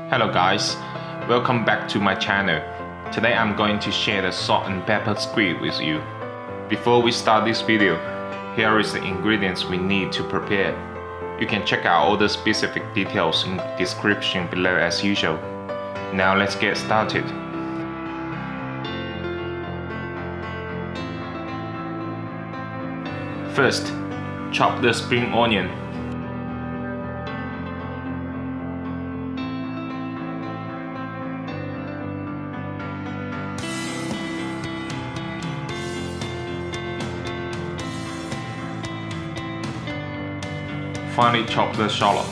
Hello guys, welcome back to my channel. Today I'm going to share the salt and pepper squid with you. Before we start this video, here is the ingredients we need to prepare. You can check out all the specific details in the description below as usual. Now let's get started. First, chop the spring onion. Finely chop the shallot.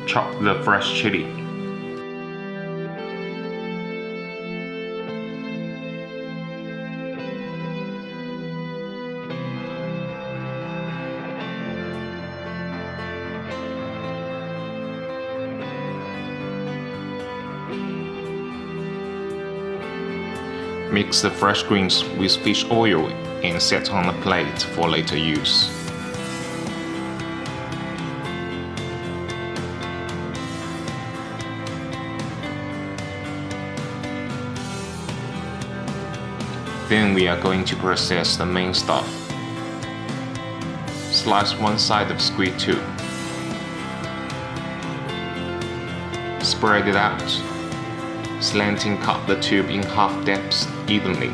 Chop the fresh chili. Mix the fresh greens with fish oil and set on a plate for later use. Then we are going to process the main stuff. Slice one side of squid tube. Spread it out. Slanting cut the tube in half depths evenly.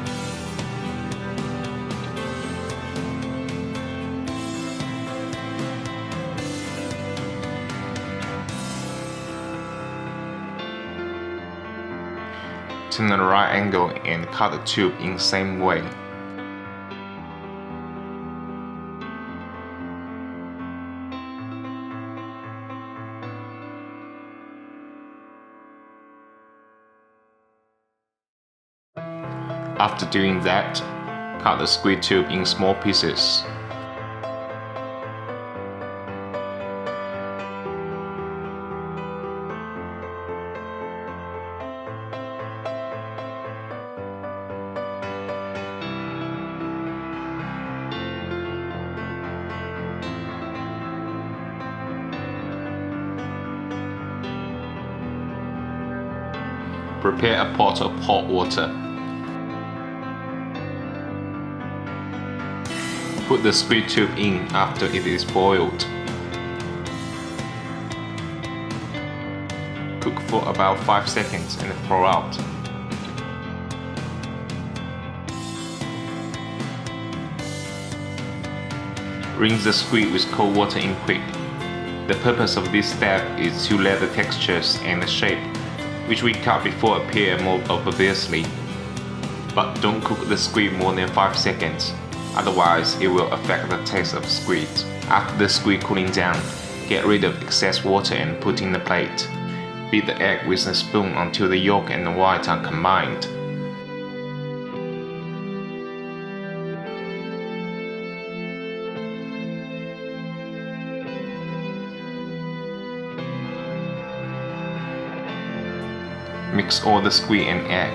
Turn at a right angle and cut the tube in the same way. After doing that, cut the squid tube in small pieces. Prepare a pot of hot water. Put the squid tube in after it is boiled. Cook for about 5 seconds and pour out. Rinse the squid with cold water in quick. The purpose of this step is to let the textures and the shape which we cut before appear more obviously. But don't cook the squid more than 5 seconds, otherwise it will affect the taste of squid. After the squid cooling down, get rid of excess water and put in the plate. Beat the egg with a spoon until the yolk and the white are combined. Mix all the squid and egg.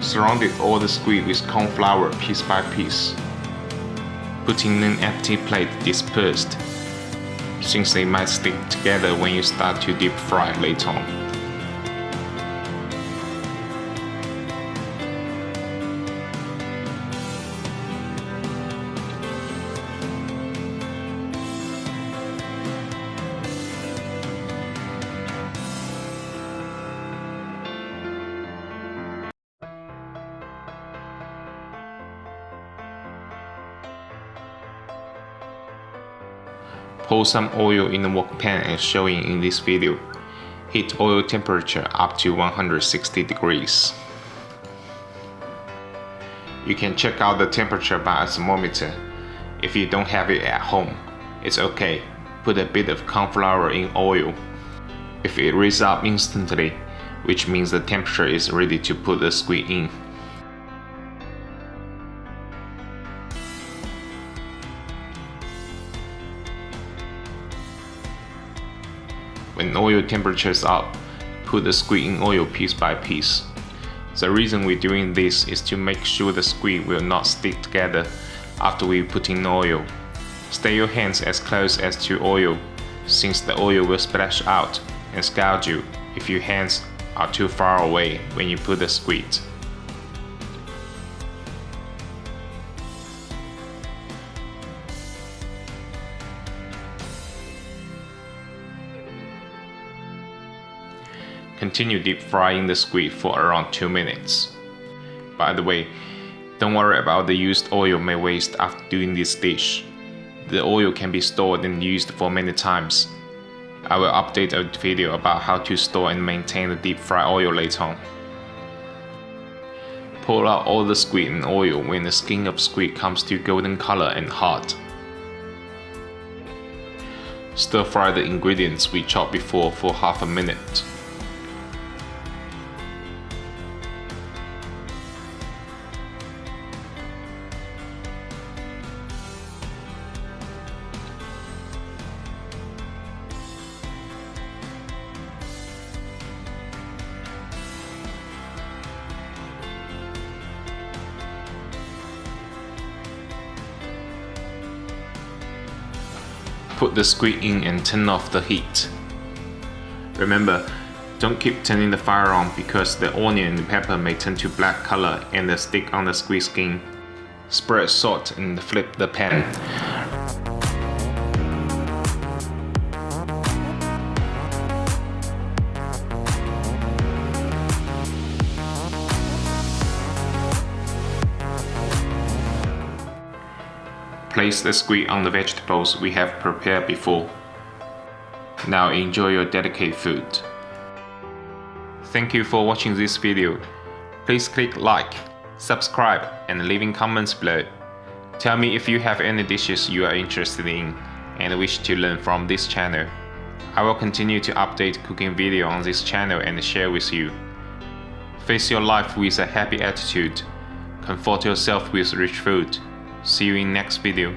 Surround all the squid with corn flour piece by piece. Put in an empty plate dispersed, since they might stick together when you start to deep fry later on. Pour some oil in the wok pan as shown in this video. Heat oil temperature up to 160 degrees. You can check out the temperature by a thermometer. If you don't have it at home, it's okay. Put a bit of corn flour in oil. If it raises up instantly, which means the temperature is ready to put the squid in. When oil temperature is up, put the squid in oil piece by piece. The reason we're doing this is to make sure the squid will not stick together after we put in oil. Stay your hands as close as to oil, since the oil will splash out and scald you if your hands are too far away when you put the squid. Continue deep frying the squid for around 2 minutes. By the way, don't worry about the used oil may waste after doing this dish. The oil can be stored and used for many times. I will update a video about how to store and maintain the deep fry oil later on. Pour out all the squid in oil when the skin of squid comes to golden color and hard. Stir fry the ingredients we chopped before for half a minute. Put the squid in and turn off the heat. Remember, don't keep turning the fire on because the onion and pepper may turn to black color and stick on the squid skin. Spread salt and flip the pan. Place the squid on the vegetables we have prepared before. Now enjoy your delicate food. Thank you for watching this video. Please click like, subscribe and leaving comments below. Tell me if you have any dishes you are interested in and wish to learn from this channel. I will continue to update cooking video on this channel and share with you. Face your life with a happy attitude. Comfort yourself with rich food. See you in next video.